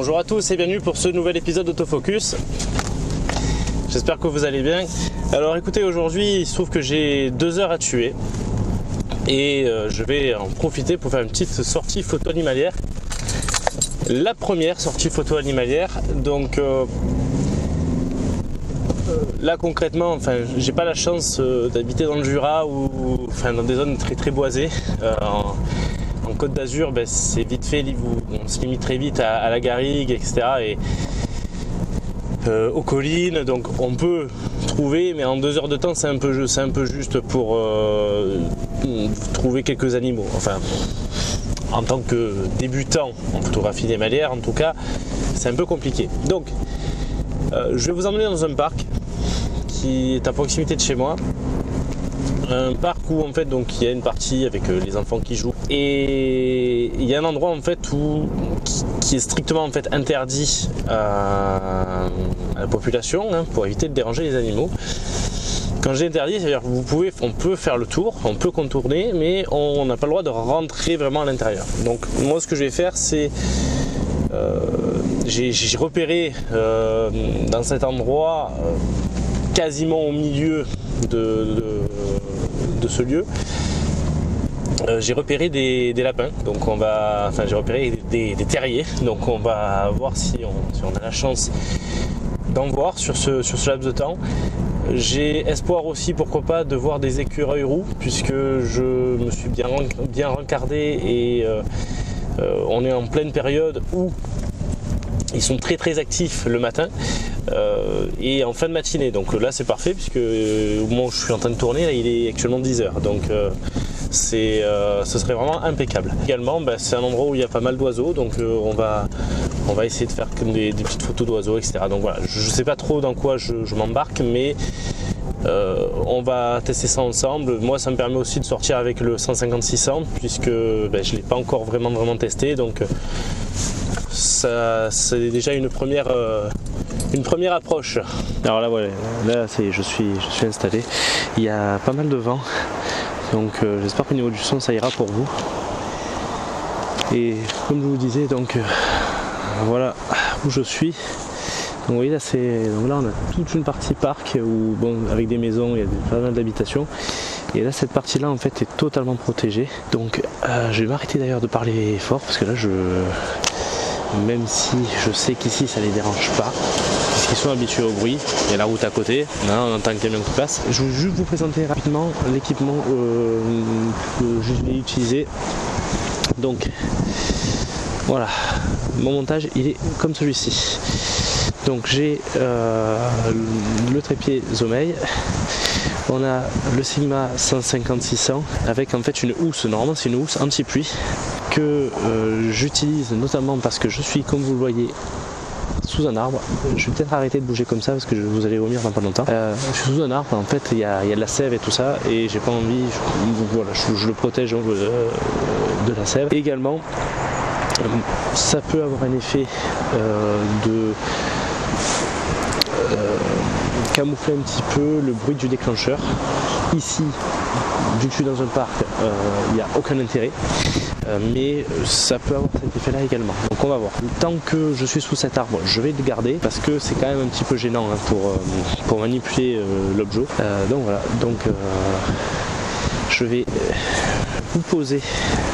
Bonjour à tous et bienvenue pour ce nouvel épisode d'Autofocus. J'espère que vous allez bien. Alors écoutez, aujourd'hui il se trouve que j'ai 2 heures à tuer et je vais en profiter pour faire une petite sortie photo animalière. La première sortie photo animalière, donc là concrètement, enfin j'ai pas la chance d'habiter dans le Jura ou dans des zones très boisées. En Côte d'Azur, c'est vite fait, on se limite très vite à la garrigue, etc. et aux collines, donc on peut trouver, mais en 2 heures de temps c'est un peu juste pour trouver quelques animaux. Enfin, en tant que débutant en photographie animalière, en tout cas, c'est un peu compliqué. Donc, je vais vous emmener dans un parc qui est à proximité de chez moi. Un parc où en fait donc il y a une partie avec les enfants qui jouent et il y a un endroit en fait qui est strictement en fait interdit à la population pour éviter de déranger les animaux. Quand j'ai interdit, c'est-à-dire on peut faire le tour, on peut contourner, mais on n'a pas le droit de rentrer vraiment à l'intérieur. Donc moi ce que je vais faire c'est j'ai repéré dans cet endroit quasiment au milieu de ce lieu, j'ai repéré des lapins, donc j'ai repéré des terriers, donc on va voir si on a la chance d'en voir sur ce laps de temps. J'ai espoir aussi, pourquoi pas, de voir des écureuils roux, puisque je me suis bien rencardé et on est en pleine période où ils sont très actifs le matin et en fin de matinée, donc là c'est parfait puisque au moment où je suis en train de tourner là, il est actuellement 10h, donc ce serait vraiment impeccable. Également c'est un endroit où il y a pas mal d'oiseaux, donc on va essayer de faire comme des petites photos d'oiseaux, etc. Donc voilà, je sais pas trop dans quoi je m'embarque, mais on va tester ça ensemble. Moi ça me permet aussi de sortir avec le 150-600 puisque je l'ai pas encore vraiment testé, donc ça c'est déjà une première approche. Alors là voilà, là je suis installé, il y a pas mal de vent, donc j'espère qu'au niveau du son ça ira pour vous. Et comme je vous disais, donc voilà où je suis. Donc vous voyez là on a toute une partie parc où avec des maisons, il y a pas mal d'habitations. Et là cette partie là en fait est totalement protégée. Donc je vais m'arrêter d'ailleurs de parler fort parce que là même si je sais qu'ici ça les dérange pas, parce qu'ils sont habitués au bruit, il y a la route à côté, on entend le camion qui passe. Je vais juste vous présenter rapidement l'équipement que je vais utiliser. Donc voilà, mon montage il est comme celui-ci. Donc j'ai le trépied Zomeil, on a le Sigma 150-600 avec en fait une housse, normalement c'est une housse anti-pluie que j'utilise notamment parce que je suis, comme vous le voyez, sous un arbre. Je vais peut-être arrêter de bouger comme ça parce que vous allez vomir dans pas longtemps. Je suis sous un arbre, en fait il y a de la sève et tout ça et j'ai pas envie, voilà, je le protège de la sève. Et également ça peut avoir un effet de camoufler un petit peu le bruit du déclencheur. Ici, vu que je suis dans un parc, il n'y a aucun intérêt, mais ça peut avoir cet effet là également. Donc on va voir. Tant que je suis sous cet arbre, je vais le garder parce que c'est quand même un petit peu gênant pour manipuler l'objet. Donc voilà, je vais vous poser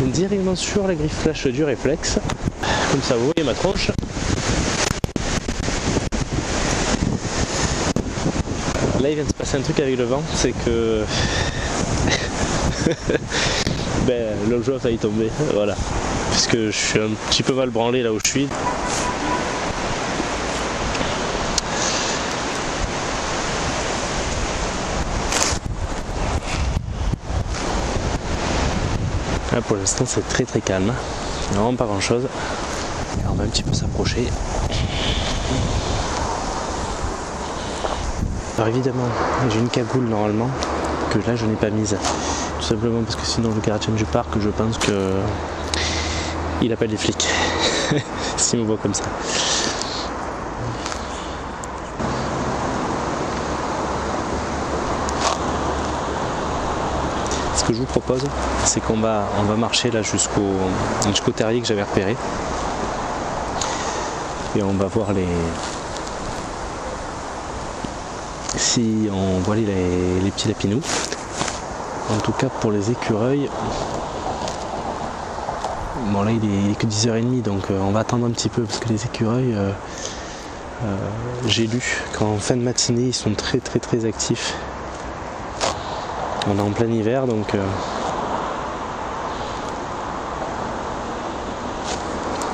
directement sur la griffe flash du réflexe, comme ça vous voyez ma tronche. Là il vient de se passer un truc avec le vent, c'est que l'objet a failli tomber, voilà, puisque je suis un petit peu mal branlé là où je suis. Là, pour l'instant c'est très calme, vraiment pas grand chose. Et on va un petit peu s'approcher. Alors évidemment j'ai une cagoule normalement que là je n'ai pas mise, tout simplement parce que sinon le gardien du parc, je pense que il appelle les flics s'il me voit comme ça. Ce que je vous propose, c'est qu'on va marcher là jusqu'au terrier que j'avais repéré. et on va voir si on voit les petits lapinous. En tout cas pour les écureuils, bon là il est que 10h30, donc on va attendre un petit peu parce que les écureuils, j'ai lu qu'en fin de matinée ils sont très actifs. On est en plein hiver, donc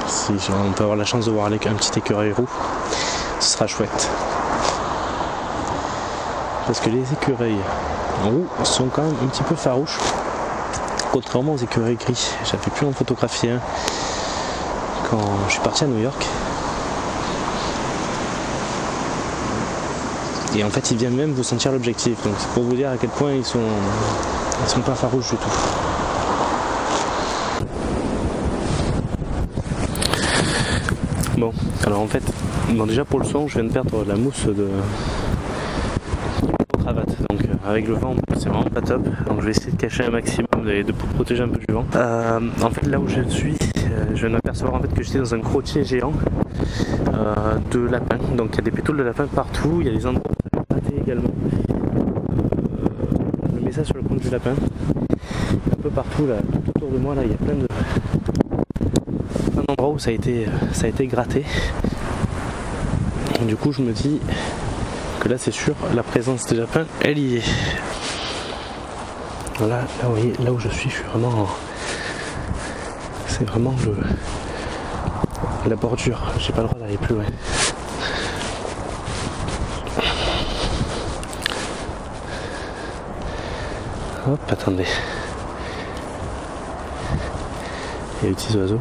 si on peut avoir la chance de voir un petit écureuil roux, ce sera chouette. Parce que les écureuils roux sont quand même un petit peu farouches, contrairement aux écureuils gris. J'avais pu en photographier un quand je suis parti à New York. Et en fait ils viennent même vous sentir l'objectif, donc c'est pour vous dire à quel point ils sont pas farouches du tout. Bon, alors en fait, déjà pour le son, je viens de perdre la mousse de cravate, donc avec le vent c'est vraiment pas top, donc je vais essayer de cacher un maximum de protéger un peu du vent. En fait là où je suis, je viens de m'apercevoir en fait que j'étais dans un crottier géant de lapins, donc il y a des pétoules de lapins partout, il y a des endroits où ça peut pâter également. Je mets ça sur le compte du lapin, un peu partout là, tout autour de moi là, il y a plein d'endroits où ça a été gratté. Et du coup je me dis que là c'est sûr, la présence des lapins elle y est. Voilà, là vous voyez, là où je suis vraiment, c'est vraiment la bordure, j'ai pas le droit d'aller plus loin. Hop, attendez. Il y a les petits oiseaux.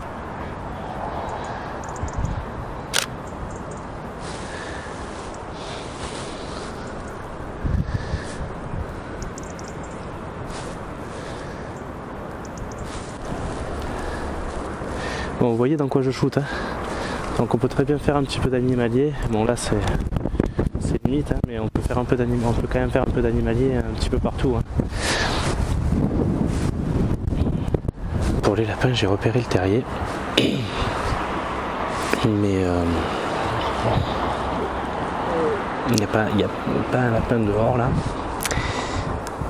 Bon, vous voyez dans quoi je shoot, hein. Donc on peut très bien faire un petit peu d'animalier. Bon là c'est limite, hein, mais on peut faire un peu d'animalier, on peut quand même faire un peu d'animalier un petit peu partout, hein. Pour les lapins, j'ai repéré le terrier, mais il n'y a pas un lapin dehors là.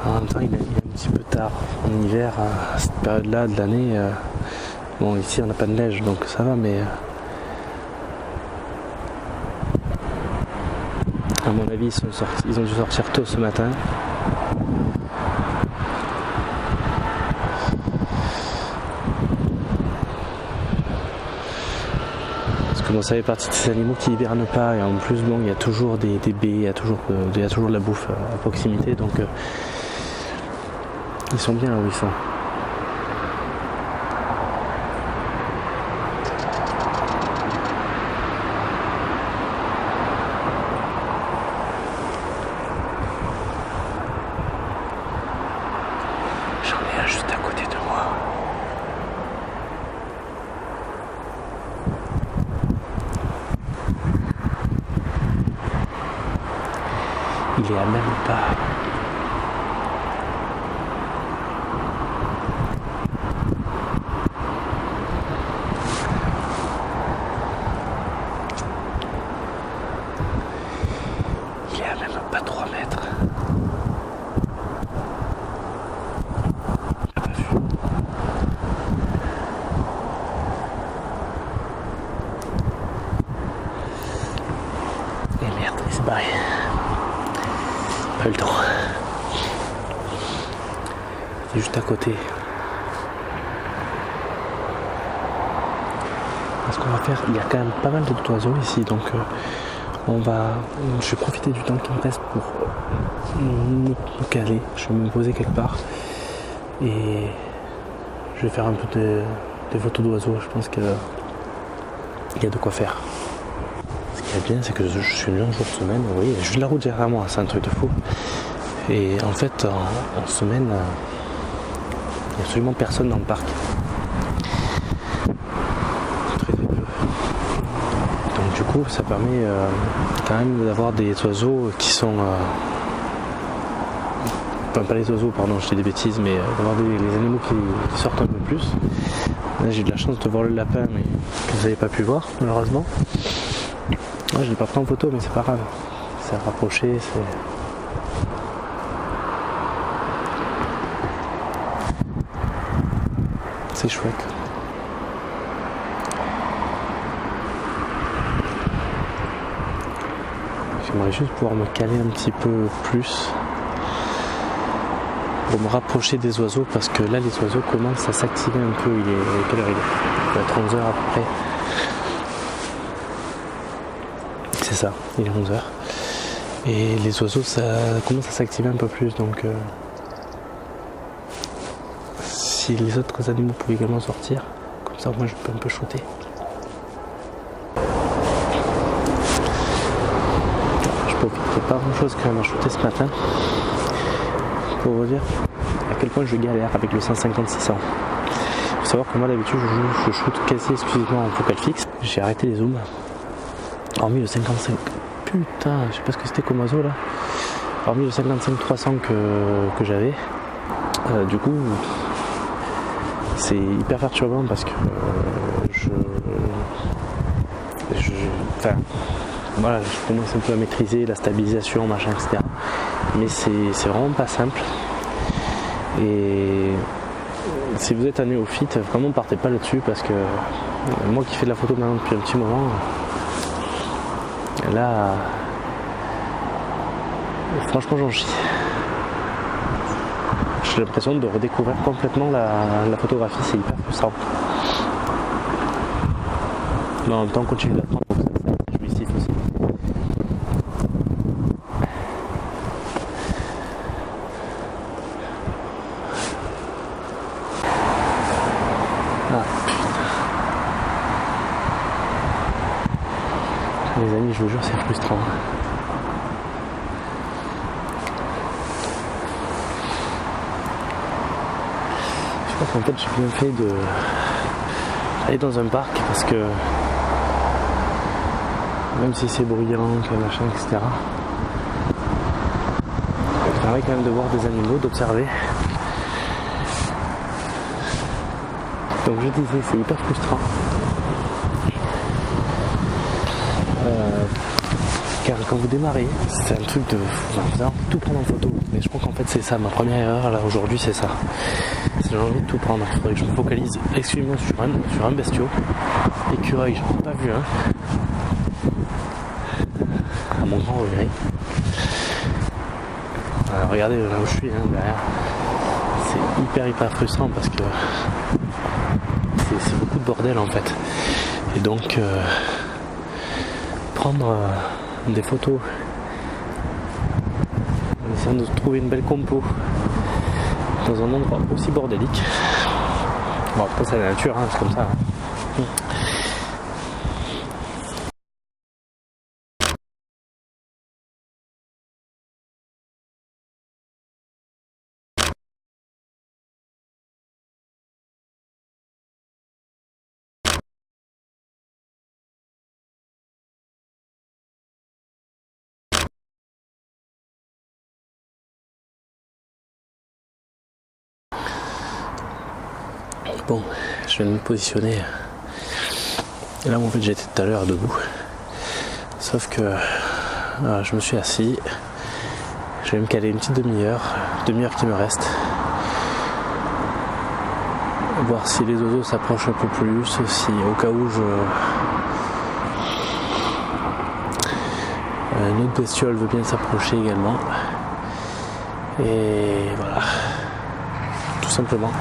En même temps, il est un petit peu tard en hiver, à cette période-là de l'année. Bon, ici on n'a pas de neige, donc ça va, mais à mon avis, ils ont dû sortir tôt ce matin. Bon, ça fait partie de ces animaux qui hibernent pas, et en plus bon, il y a toujours des baies, il y a toujours de la bouffe à proximité, donc ils sont bien là où ils sont. J'en ai un juste à côté de moi. Il est à même pas. Il est à même pas 3 mètres. J'ai pas vu. Et merde, il s'est barré. Pas eu le temps. C'est juste à côté. Ce qu'on va faire, il y a quand même pas mal d'oiseaux ici, donc je vais profiter du temps qui me reste pour me caler. Je vais me poser quelque part et je vais faire un peu des photos d'oiseaux. Je pense qu'il y a de quoi faire. Ce qui est bien, c'est que je suis venu un jour de semaine. Vous voyez, j'ai de la route derrière moi, c'est un truc de fou. Et en fait, en semaine, il n'y a absolument personne dans le parc. Très peu. Donc du coup, ça permet quand même d'avoir des oiseaux qui sont... Enfin, pas les oiseaux, pardon, je dis des bêtises, mais d'avoir les animaux qui sortent un peu plus. Là, j'ai eu de la chance de voir le lapin, mais que vous n'avez pas pu voir, malheureusement. Moi je l'ai pas pris en photo mais c'est pas grave. C'est rapproché, c'est chouette. J'aimerais juste pouvoir me caler un petit peu plus pour me rapprocher des oiseaux parce que là les oiseaux commencent à s'activer un peu. Il est quelle heure il est? Il doit être 11h à peu près. C'est ça, il est 11h. Et les oiseaux ça commence à s'activer un peu plus donc si les autres animaux pouvaient également sortir, comme ça moi je peux un peu shooter. Je profite pas grand chose quand même à shooter ce matin pour vous dire à quel point je galère avec le 150-600. Il faut savoir que moi d'habitude je shoot quasi exclusivement en focale fixe. J'ai arrêté les zooms. Hormis le 55. Putain, je sais pas ce que c'était comme oiseau là. Hormis le 55-300 que j'avais. Du coup c'est hyper perturbant parce que voilà, je commence un peu à maîtriser la stabilisation, machin, etc. Mais c'est vraiment pas simple. Et si vous êtes un néophyte, vraiment partez pas là-dessus parce que moi qui fais de la photo maintenant depuis un petit moment, là, franchement j'en chie. J'ai l'impression de redécouvrir complètement la photographie, c'est hyper frustrant. Mais en même temps, on continue d'apprendre, donc c'est jouissif aussi. Ah putain. Les amis, je vous jure, c'est frustrant. Je pense qu'en fait j'ai bien fait d'aller dans un parc parce que même si c'est bruyant, machin, etc. Ça permet quand même de voir des animaux, d'observer. Donc je disais, c'est hyper frustrant. Car quand vous démarrez, c'est un truc de... Vous allez tout prendre en photo. Mais je crois qu'en fait c'est ça, ma première erreur là aujourd'hui c'est ça. J'ai envie de tout prendre. Il faudrait que je me focalise exclusivement sur un bestiau. Écureuil, j'en ai pas vu un. À mon grand regret. Regardez là où je suis, derrière. C'est hyper frustrant parce que c'est beaucoup de bordel en fait. Et donc prendre des photos en essayant de trouver une belle compo dans un endroit aussi bordélique. Bon après c'est la nature, c'est comme ça. Bon, je viens de me positionner. Et là, en fait, j'étais tout à l'heure debout. Sauf que je me suis assis. Je vais me caler une petite demi-heure qui me reste. Voir si les oiseaux s'approchent un peu plus, si au cas où notre bestiole veut bien s'approcher également. Et voilà. Tout simplement.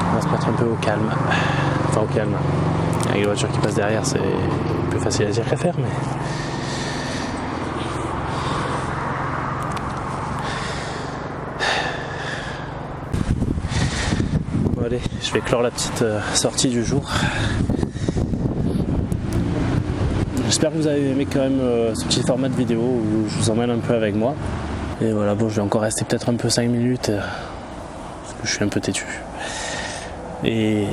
On va se mettre un peu au calme. Enfin au calme. Avec les voitures qui passent derrière, c'est plus facile à dire qu'à faire, mais. Bon allez, je vais clore la petite sortie du jour. J'espère que vous avez aimé quand même ce petit format de vidéo où je vous emmène un peu avec moi. Et voilà, bon, je vais encore rester peut-être un peu 5 minutes. Parce que je suis un peu têtu. Et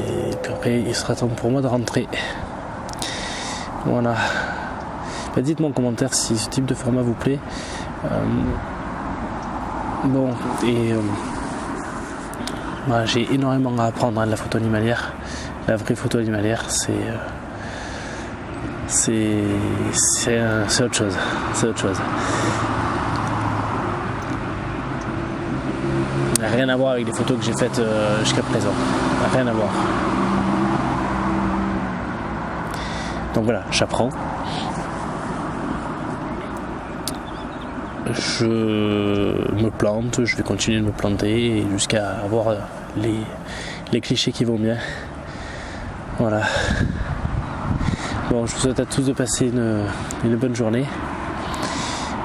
puis après il sera temps pour moi de rentrer. Voilà. Bah, dites-moi en commentaire si ce type de format vous plaît. Bon, et voilà, j'ai énormément à apprendre de la photo animalière. La vraie photo animalière, c'est autre chose. C'est autre chose. Ça n'a rien à voir avec les photos que j'ai faites jusqu'à présent. Ça n'a rien à voir. Donc voilà, j'apprends. Je me plante, je vais continuer de me planter jusqu'à avoir les clichés qui vont bien. Voilà. Bon, je vous souhaite à tous de passer une bonne journée.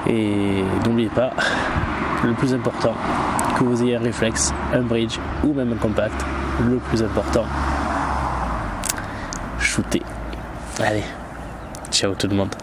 Et n'oubliez pas, le plus important, que vous ayez un réflexe, un bridge ou même un compact, le plus important, shooter. Allez, ciao tout le monde.